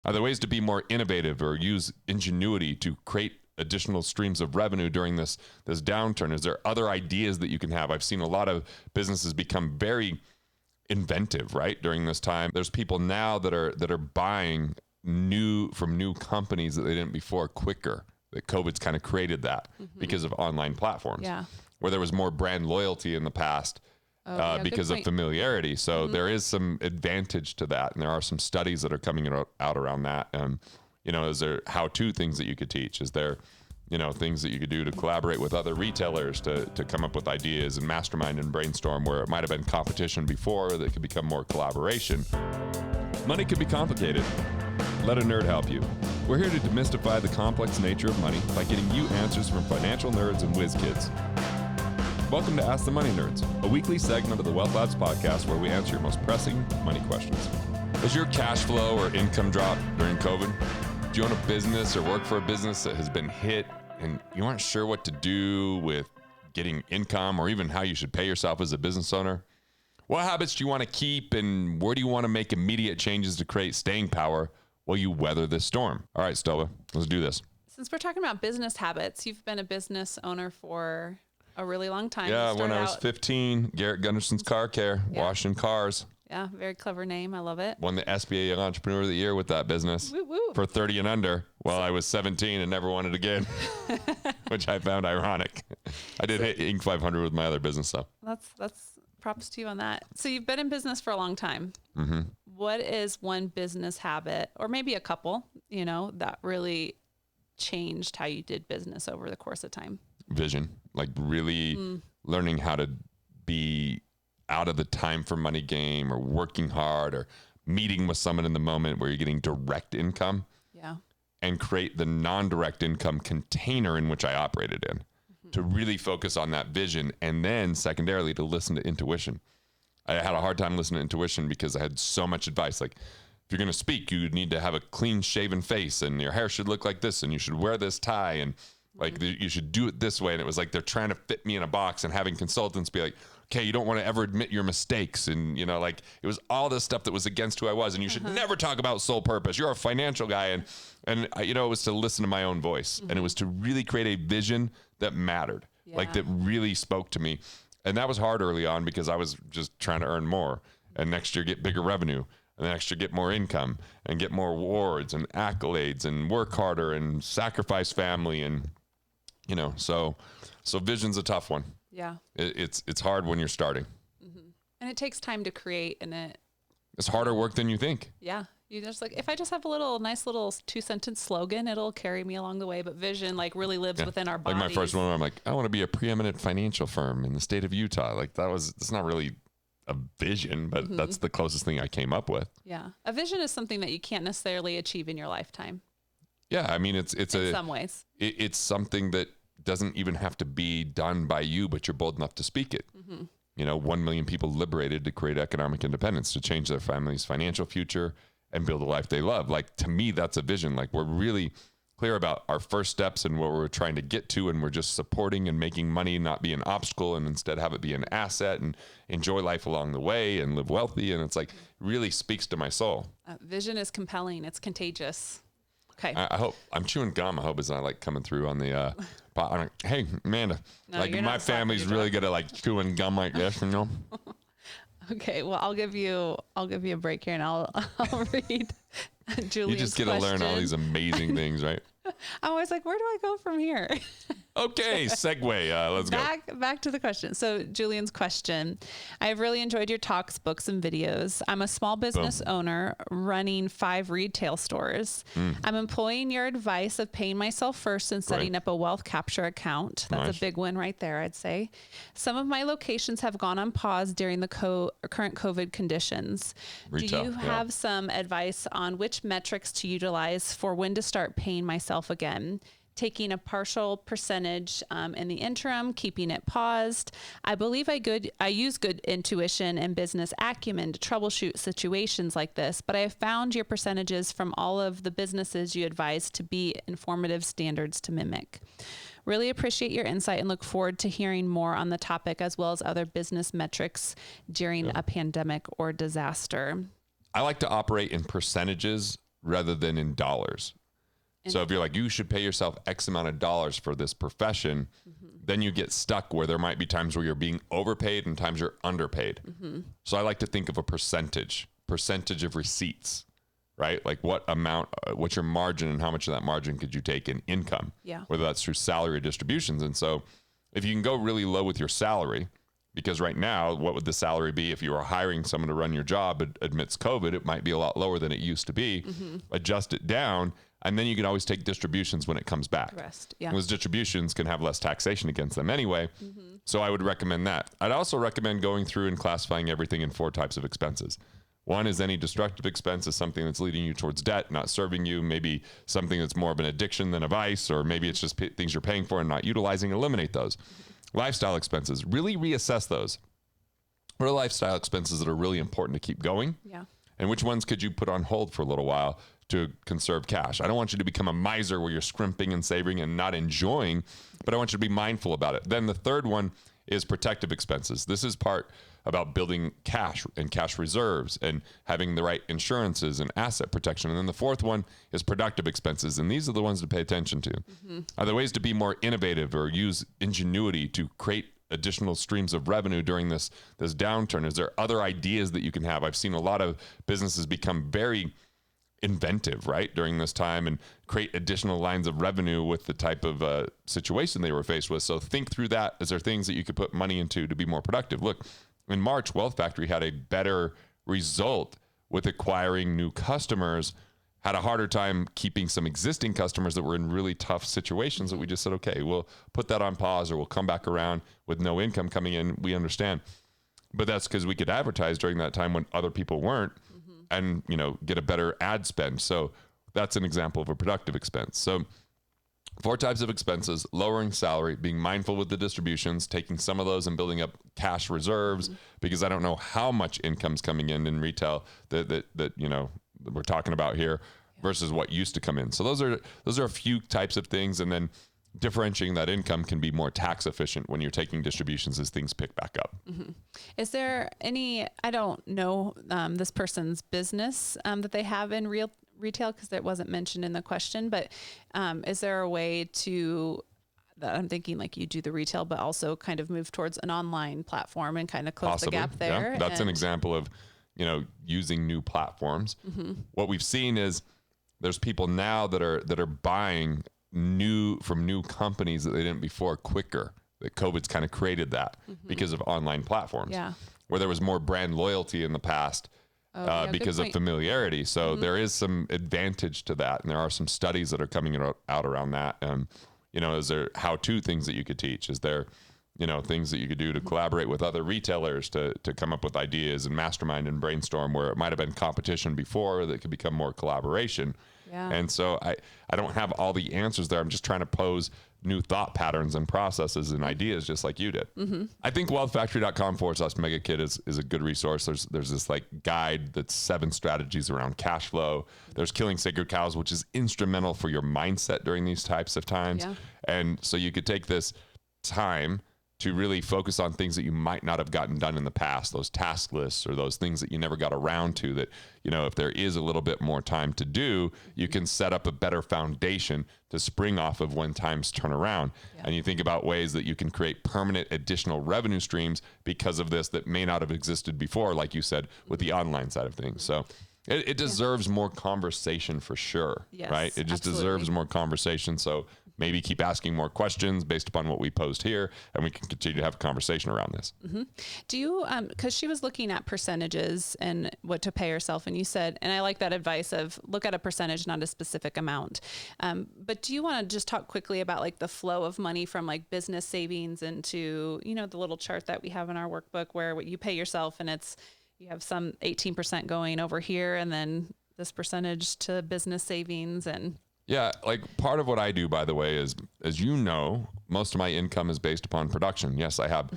Are there ways to be more innovative or use ingenuity to create additional streams of revenue during this downturn? Is there other ideas that you can have? I've seen a lot of businesses become very inventive, right? During this time, there's people now that are buying from new companies that they didn't before quicker. That COVID's kind of created that because of online platforms, where there was more brand loyalty in the past because of familiarity. So there is some advantage to that, and there are some studies that are coming out around that. Is there how-to things that you could teach? Is there, things that you could do to collaborate with other retailers to come up with ideas and mastermind and brainstorm where it might have been competition before that could become more collaboration? Money can be complicated. Let a nerd help you. We're here to demystify the complex nature of money by getting you answers from financial nerds and whiz kids. Welcome to Ask the Money Nerds, a weekly segment of the Wealth Labs podcast where we answer your most pressing money questions. Does your cash flow or income drop during COVID? Do you own a business or work for a business that has been hit and you aren't sure what to do with getting income or even how you should pay yourself as a business owner? What habits do you want to keep, and where do you want to make immediate changes to create staying power while you weather this storm? All right, Stella, let's do this. Since we're talking about business habits, you've been a business owner for a really long time. Yeah, when I was 15, Garrett Gunderson's Car Care, washing cars. Yeah, very clever name. I love it. Won the SBA Entrepreneur of the Year with that business. Woo woo. For 30 and under while I was 17 and never won it again, which I found ironic. I did hit Inc. 500 with my other business, though. That's props to you on that. So you've been in business for a long time. Mm-hmm. What is one business habit, or maybe a couple, that really changed how you did business over the course of time? Vision, like really learning how to be out of the time for money game, or working hard, or meeting with someone in the moment where you're getting direct income. Yeah. And create the non-direct income container in which I operated in to really focus on that vision. And then secondarily to listen to intuition. I had a hard time listening to intuition because I had so much advice. Like, if you're going to speak, you need to have a clean shaven face and your hair should look like this and you should wear this tie and you should do it this way. And it was like they're trying to fit me in a box, and having consultants be like, okay, you don't want to ever admit your mistakes. And, it was all this stuff that was against who I was. And you should never talk about sole purpose. You're a financial guy. And it was to listen to my own voice. And it was to really create a vision that mattered, that really spoke to me. And that was hard early on because I was just trying to earn more. And next year get bigger revenue. And the next year get more income and get more awards and accolades and work harder and sacrifice family. And, so vision's a tough one. Yeah. It's hard when you're starting. Mm-hmm. And it takes time to create, and it's harder work than you think. Yeah. You just if I just have a nice little 2-sentence slogan, it'll carry me along the way. But vision really lives within our bodies. Like my first one, I'm like, I want to be a preeminent financial firm in the state of Utah. Like it's not really a vision, but that's the closest thing I came up with. Yeah. A vision is something that you can't necessarily achieve in your lifetime. Yeah. I mean, it's in some ways. It's something that doesn't even have to be done by you, but you're bold enough to speak it. 1 million people liberated to create economic independence, to change their family's financial future and build a life they love. Like, to me, that's a vision. Like, we're really clear about our first steps and what we're trying to get to, and we're just supporting and making money not be an obstacle, and instead have it be an asset, and enjoy life along the way and live wealthy. And it's really speaks to my soul. Vision is compelling. It's contagious. Okay. I hope I'm chewing gum. I hope it's not coming through on the pot. I'm like, hey, Amanda, my family's really good at chewing gum like this, Okay, well, I'll give you a break here, and I'll read Julian's question. You just get to learn all these amazing things, right? I'm always like, where do I go from here? Okay, segue. Let's go. Back to the question. So Julian's question: I have really enjoyed your talks, books, and videos. I'm a small business owner running 5 retail stores. I'm employing your advice of paying myself first and setting up a wealth capture account. That's a big win right there, I'd say. Some of my locations have gone on pause during the current COVID conditions. Retail, do you have some advice on which metrics to utilize for when to start paying myself again? Taking a partial percentage in the interim, keeping it paused. I believe I use good intuition and business acumen to troubleshoot situations like this, but I have found your percentages from all of the businesses you advise to be informative standards to mimic. Really appreciate your insight and look forward to hearing more on the topic, as well as other business metrics during a pandemic or disaster. I like to operate in percentages rather than in dollars. So if you're like, you should pay yourself X amount of dollars for this profession, then you get stuck where there might be times where you're being overpaid and times you're underpaid. So I like to think of a percentage of receipts, right? Like what amount, what's your margin and how much of that margin could you take in income, whether that's through salary or distributions. And so if you can go really low with your salary, because right now, what would the salary be if you were hiring someone to run your job amidst COVID? It might be a lot lower than it used to be. Adjust it down, and then you can always take distributions when it comes back. Those distributions can have less taxation against them anyway. So I would recommend that. I'd also recommend going through and classifying everything in 4 types of expenses. One is any destructive expense is something that's leading you towards debt, not serving you, maybe something that's more of an addiction than a vice, or maybe it's just things you're paying for and not utilizing. Eliminate those. Lifestyle expenses, really reassess those. What are lifestyle expenses that are really important to keep going? And which ones could you put on hold for a little while to conserve cash? I don't want you to become a miser where you're scrimping and saving and not enjoying, but I want you to be mindful about it. Then the third one is protective expenses. This is part about building cash and cash reserves and having the right insurances and asset protection. And then the fourth one is productive expenses. And these are the ones to pay attention to. Are there ways to be more innovative or use ingenuity to create additional streams of revenue during this downturn? Is there other ideas that you can have? I've seen a lot of businesses become very inventive, right, during this time and create additional lines of revenue with the type of situation they were faced with. So think through that. Is there things that you could put money into to be more productive? Look, in March, Wealth Factory had a better result with acquiring new customers, had a harder time keeping some existing customers that were in really tough situations that we just said, okay, we'll put that on pause or we'll come back around with no income coming in. We understand. But that's because we could advertise during that time when other people weren't and, get a better ad spend. So that's an example of a productive expense. So 4 types of expenses: lowering salary, being mindful with the distributions, taking some of those and building up cash reserves, because I don't know how much income's coming in retail that we're talking about here versus what used to come in. So those are a few types of things. And then differentiating that income can be more tax efficient when you're taking distributions as things pick back up. Is there any, I don't know this person's business that they have in retail, because it wasn't mentioned in the question, but is there a way to, that I'm thinking like you do the retail, but also kind of move towards an online platform and kind of close the gap there? Yeah. That's an example of, using new platforms. What we've seen is there's people now that are buying from new companies that they didn't before quicker. That COVID's kind of created that because of online platforms, where there was more brand loyalty in the past. Because of familiarity. So there is some advantage to that. And there are some studies that are coming out around that. Is there how-to things that you could teach? Is there, things that you could do to collaborate with other retailers to come up with ideas and mastermind and brainstorm where it might have been competition before that could become more collaboration. And so I don't have all the answers there. I'm just trying to pose new thought patterns and processes and ideas just like you did. I think wealthfactory.com/megakid is a good resource. There's this like guide that's 7 strategies around cash flow. There's Killing Sacred Cows, which is instrumental for your mindset during these types of times. And so you could take this time to really focus on things that you might not have gotten done in the past, those task lists or those things that you never got around to that, if there is a little bit more time to do, you can set up a better foundation to spring off of when times turn around. And you think about ways that you can create permanent additional revenue streams because of this that may not have existed before, like you said, with the online side of things. So it deserves more conversation for sure, right? It just deserves more conversation. So maybe keep asking more questions based upon what we posed here, and we can continue to have a conversation around this. Do you, because she was looking at percentages and what to pay herself, and you said, and I like that advice of look at a percentage, not a specific amount. But do you want to just talk quickly about like the flow of money from like business savings into, the little chart that we have in our workbook where you pay yourself and you have some 18% going over here and then this percentage to business savings and... Yeah, like part of what I do, by the way, is, as you know, most of my income is based upon production. Yes, I have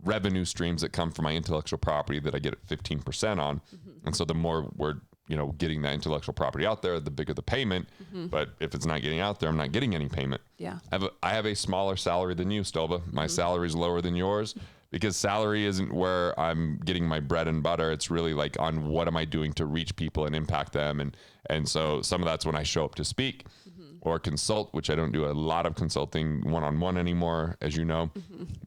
revenue streams that come from my intellectual property that I get 15% on. And so the more we're, getting that intellectual property out there, the bigger the payment. But if it's not getting out there, I'm not getting any payment. I have a smaller salary than you, Stova. My salary is lower than yours. because salary isn't where I'm getting my bread and butter. It's really like on what am I doing to reach people and impact them. And so some of that's when I show up to speak or consult, which I don't do a lot of consulting one-on-one anymore, as you know,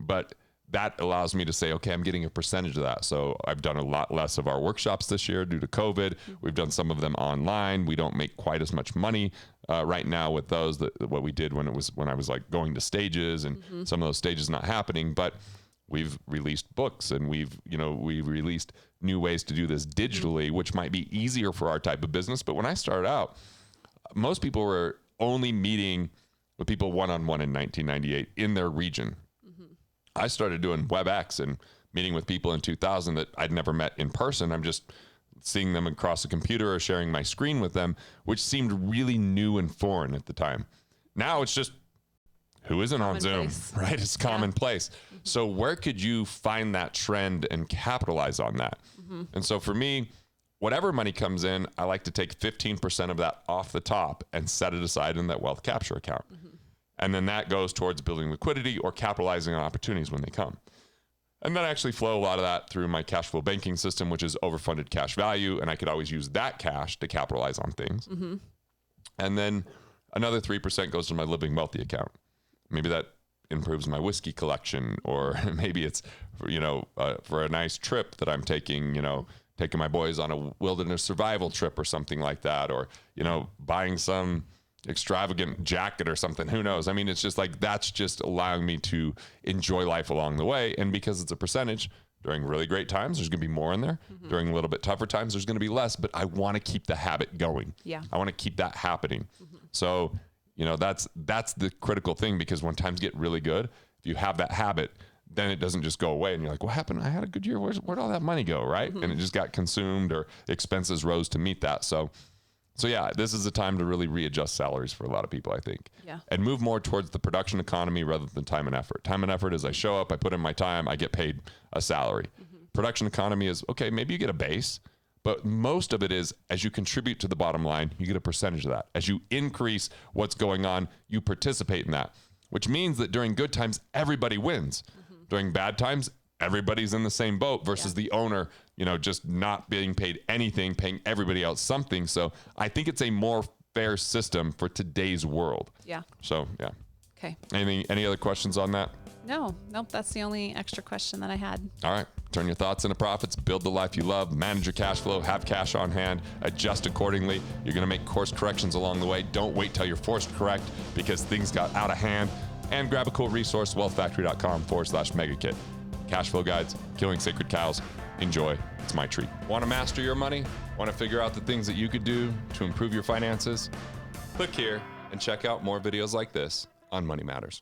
but that allows me to say, okay, I'm getting a percentage of that. So I've done a lot less of our workshops this year due to COVID. We've done some of them online. We don't make quite as much money right now with those what we did when I was like going to stages and some of those stages not happening. But we've released books and we've released new ways to do this digitally, which might be easier for our type of business. But when I started out, most people were only meeting with people one-on-one in 1998 in their region. I started doing WebEx and meeting with people in 2000 that I'd never met in person. I'm just seeing them across a computer or sharing my screen with them, which seemed really new and foreign at the time. Now it's just, who isn't on Zoom, right? It's commonplace. So where could you find that trend and capitalize on that? And so for me, whatever money comes in, I like to take 15% of that off the top and set it aside in that wealth capture account. And then that goes towards building liquidity or capitalizing on opportunities when they come. And then I actually flow a lot of that through my cash flow banking system, which is overfunded cash value. And I could always use that cash to capitalize on things. And then another 3% goes to my living wealthy account. Maybe that improves my whiskey collection, or maybe it's, for a nice trip that I'm taking, taking my boys on a wilderness survival trip or something like that, or, buying some extravagant jacket or something. Who knows? I mean, it's just like, that's just allowing me to enjoy life along the way. And because it's a percentage, during really great times, there's going to be more in there. During a little bit tougher times, there's going to be less, but I want to keep the habit going. I want to keep that happening. So, that's the critical thing, because when times get really good, if you have that habit, then it doesn't just go away and you're like, what happened? I had a good year. Where'd all that money go? Right. And it just got consumed, or expenses rose to meet that. So yeah, this is a time to really readjust salaries for a lot of people, I think, and move more towards the production economy rather than time and effort. Time and effort is I show up, I put in my time, I get paid a salary. Production economy is, okay, maybe you get a base, but most of it is as you contribute to the bottom line, you get a percentage of that. As you increase what's going on, you participate in that, which means that during good times, everybody wins. During bad times, everybody's in the same boat versus the owner, just not being paid anything, paying everybody else something. So I think it's a more fair system for today's world. So, yeah. Okay. Any other questions on that? Nope. That's the only extra question that I had. All right. Turn your thoughts into profits, build the life you love, manage your cash flow, have cash on hand, adjust accordingly. You're going to make course corrections along the way. Don't wait till you're forced to correct because things got out of hand. And grab a cool resource, wealthfactory.com/megakit. Cash flow guides, killing sacred cows. Enjoy. It's my treat. Want to master your money? Want to figure out the things that you could do to improve your finances? Click here and check out more videos like this on Money Matters.